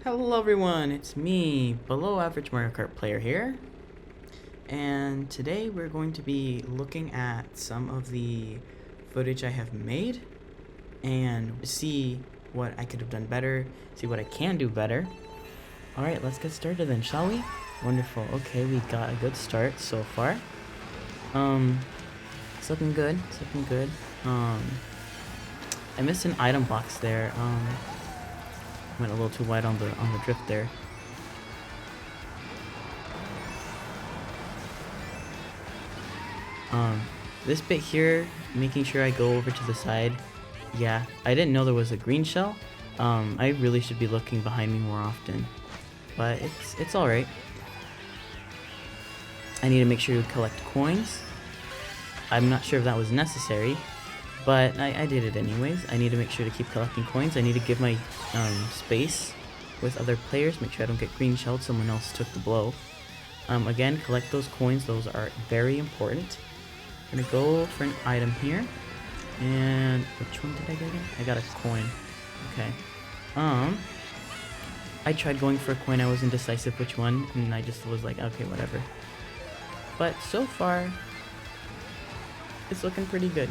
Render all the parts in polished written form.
Hello everyone, it's me, below average Mario Kart player here, and today we're going to be looking at some of the footage I have made and see what I could have done better, see what I can do better. Alright, let's get started then, shall we? Wonderful, okay, we got a good start so far. It's looking good, it's looking good. I missed an item box there, went a little too wide on the drift there. This bit here, making sure I go over to the side. Yeah, I didn't know there was a green shell. I really should be looking behind me more often, but it's all right. I need to make sure to collect coins. I'm not sure if that was necessary, but I did it anyways. I need to make sure to keep collecting coins. I need to give my space with other players, make sure I don't get green shelled, someone else took the blow. Again, collect those coins, those are very important. I'm gonna go for an item here. And which one did I get again? I got a coin. Okay. I tried going for a coin, I was indecisive which one, and I just was like, okay, whatever. But so far, it's looking pretty good.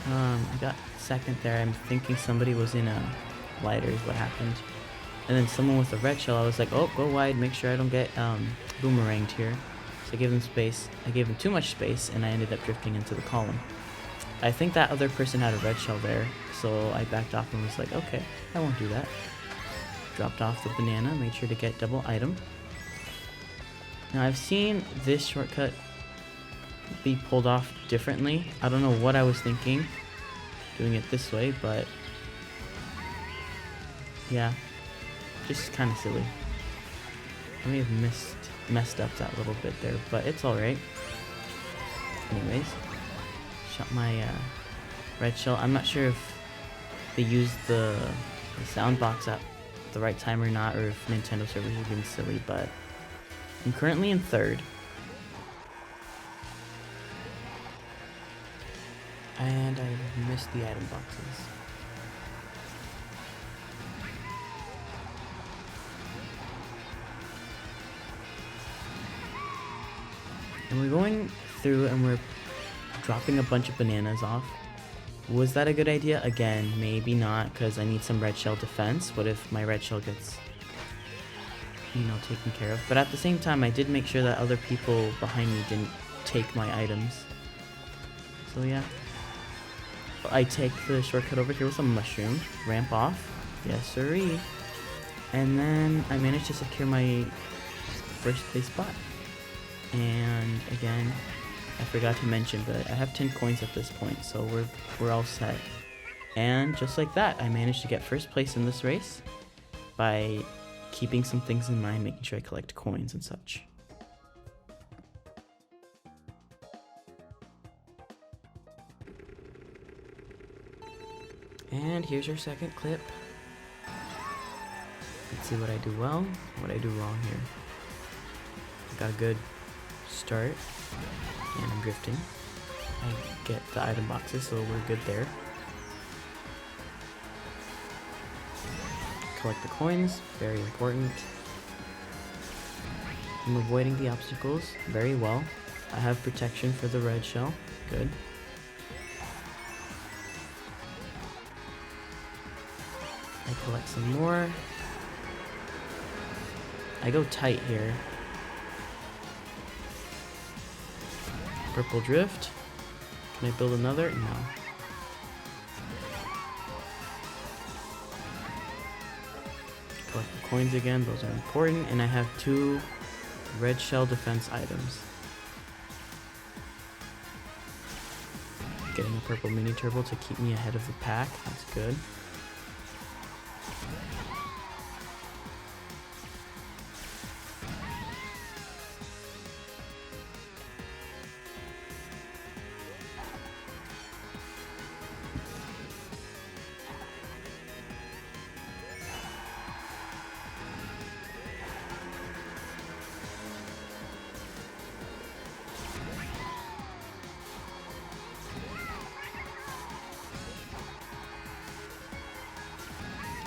I got second there. I'm thinking somebody was in a lighter is what happened. And then someone with a red shell, I was like, oh, go wide, make sure I don't get boomeranged here. So I gave them space. I gave them too much space, and I ended up drifting into the column. I think that other person had a red shell there, so I backed off and was like, okay, I won't do that. Dropped off the banana, made sure to get double item. Now I've seen this shortcut be pulled off differently. I don't know what I was thinking doing it this way, but yeah, just kind of silly. I may have messed up that little bit there, but it's alright. Anyways, shot my red shell. I'm not sure if they used the sound box at the right time or not, or if Nintendo servers are being silly, but I'm currently in third. And I missed the item boxes. And we're going through and we're dropping a bunch of bananas off. Was that a good idea? Again, maybe not, because I need some red shell defense. What if my red shell gets, taken care of? But at the same time, I did make sure that other people behind me didn't take my items. So yeah. I take the shortcut over here with a mushroom, ramp off, yes sirree, and then I managed to secure my first place spot. And again, I forgot to mention, but I have 10 coins at this point, so we're all set. And just like that, I managed to get first place in this race by keeping some things in mind, making sure I collect coins and such. And here's your second clip. Let's see what I do well, what I do wrong here. I got a good start, and I'm drifting. I get the item boxes, so we're good there. Collect the coins, very important. I'm avoiding the obstacles very well. I have protection for the red shell, good. I collect some more. I go tight here. Purple drift. Can I build another? No. Collect the coins again, those are important, and I have 2 red shell defense items. Getting a purple mini turbo to keep me ahead of the pack, that's good.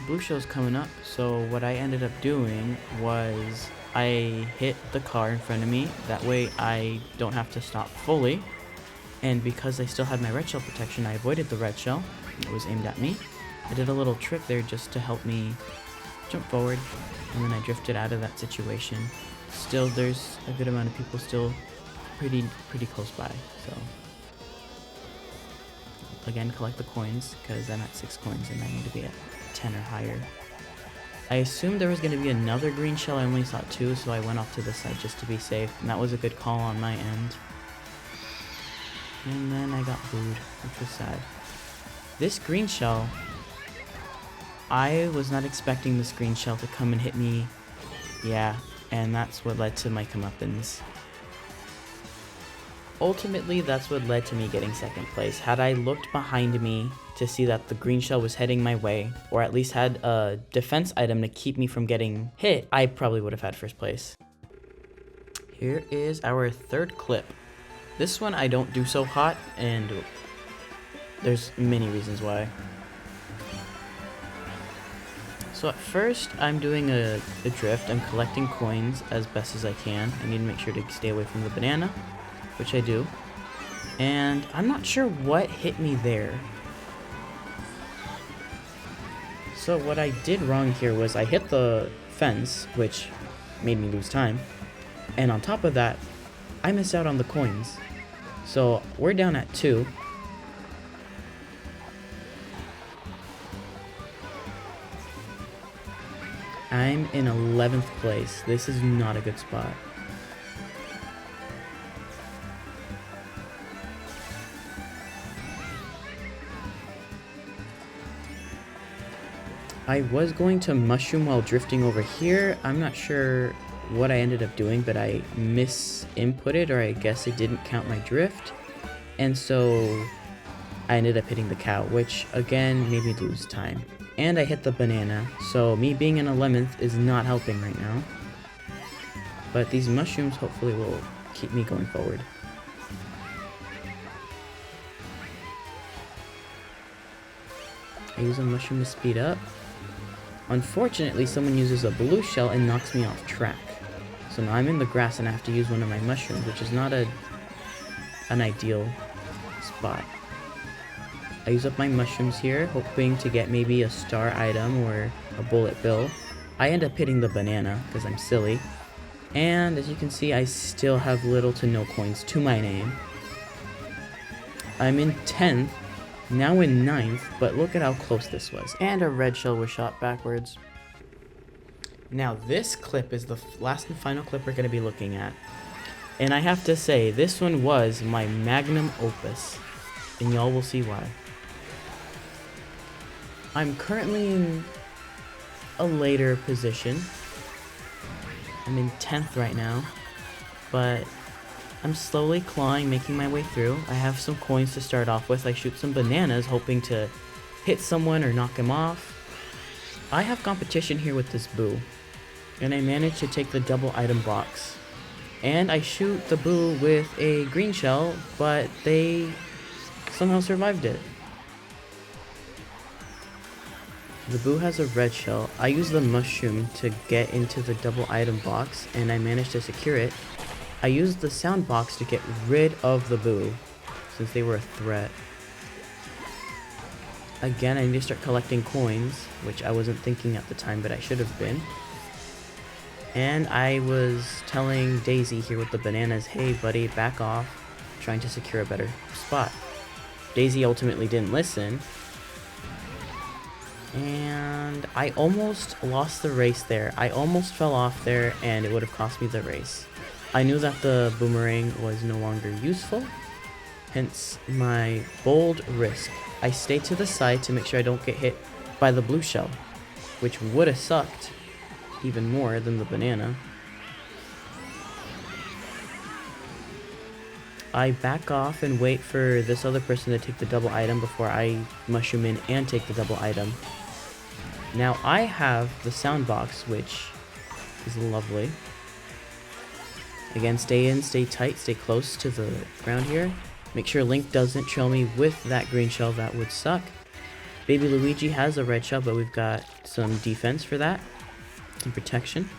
blue shell's coming up, so what I ended up doing was I hit the car in front of me. That way I don't have to stop fully. And because I still had my red shell protection, I avoided the red shell. It was aimed at me. I did a little trick there just to help me jump forward, and then I drifted out of that situation. Still, there's a good amount of people still pretty close by, so again, collect the coins because I'm at 6 coins and I need to be at 10 or higher. I assumed there was going to be another green shell. I only saw 2, so I went off to the side just to be safe, and that was a good call on my end. And then I got booed, which was sad. This green shell, I was not expecting this green shell to come and hit me. Yeah, and that's what led to my comeuppance. Ultimately, that's what led to me getting 2nd place. Had I looked behind me to see that the green shell was heading my way, or at least had a defense item to keep me from getting hit, I probably would have had 1st place. Here is our 3rd clip. This one I don't do so hot, and there's many reasons why. So at first, I'm doing a drift. I'm collecting coins as best as I can. I need to make sure to stay away from the banana, which I do. And I'm not sure what hit me there. So what I did wrong here was I hit the fence, which made me lose time. And on top of that, I missed out on the coins. So we're down at 2. I'm in 11th place. This is not a good spot. I was going to mushroom while drifting over here. I'm not sure what I ended up doing, but I misinputted, or I guess it didn't count my drift. And so I ended up hitting the cow, which again made me lose time. And I hit the banana, so me being in 11th is not helping right now. But these mushrooms hopefully will keep me going forward. I use a mushroom to speed up. Unfortunately, someone uses a blue shell and knocks me off track. So now I'm in the grass and I have to use one of my mushrooms, which is not an ideal spot. I use up my mushrooms here, hoping to get maybe a star item or a bullet bill. I end up hitting the banana because I'm silly. And as you can see, I still have little to no coins to my name. I'm in 10th, now in 9th, but look at how close this was. And a red shell was shot backwards. Now this clip is the last and final clip we're going to be looking at. And I have to say, this one was my magnum opus. And y'all will see why. I'm currently in a later position. I'm in 10th right now, but I'm slowly clawing, making my way through. I have some coins to start off with. I shoot some bananas, hoping to hit someone or knock him off. I have competition here with this boo, and I managed to take the double item box. And I shoot the boo with a green shell, but they somehow survived it. The boo has a red shell. I use the mushroom to get into the double item box, and I managed to secure it. I used the sound box to get rid of the boo, since they were a threat. Again, I need to start collecting coins, which I wasn't thinking at the time, but I should have been. And I was telling Daisy here with the bananas, hey buddy, back off, trying to secure a better spot. Daisy ultimately didn't listen. And I almost lost the race there. I almost fell off there and it would have cost me the race. I knew that the boomerang was no longer useful, hence my bold risk. I stayed to the side to make sure I don't get hit by the blue shell, which would have sucked even more than the banana. I back off and wait for this other person to take the double item before I mushroom in and take the double item. Now I have the sound box, which is lovely. Again, stay in, stay tight, stay close to the ground here. Make sure Link doesn't trail me with that green shell, that would suck. Baby Luigi has a red shell, but we've got some defense for that. Some protection.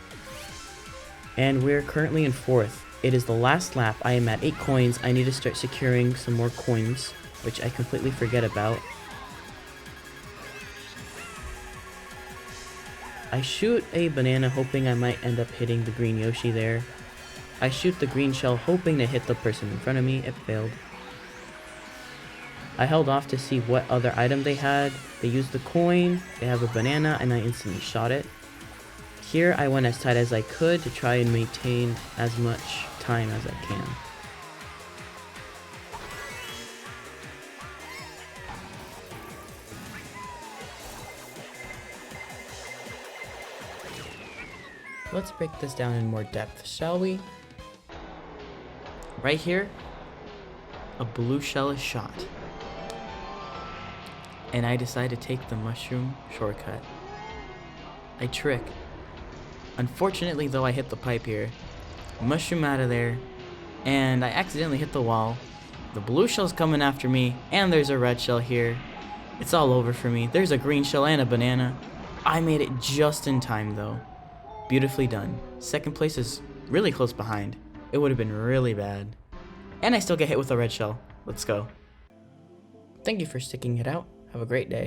And we're currently in 4th. It is the last lap. I am at 8 coins. I need to start securing some more coins, which I completely forget about. I shoot a banana hoping I might end up hitting the green Yoshi there. I shoot the green shell hoping to hit the person in front of me. It failed. I held off to see what other item they had. They used the coin, they have a banana, and I instantly shot it. Here I went as tight as I could to try and maintain as much time as I can. Let's break this down in more depth, shall we? Right here, a blue shell is shot. And I decide to take the mushroom shortcut. I trick. Unfortunately though, I hit the pipe here. Mushroom out of there, and I accidentally hit the wall. The blue shell's coming after me, and there's a red shell here. It's all over for me. There's a green shell and a banana. I made it just in time though. Beautifully done. Second place is really close behind. It would have been really bad. And I still get hit with a red shell. Let's go. Thank you for sticking it out. Have a great day.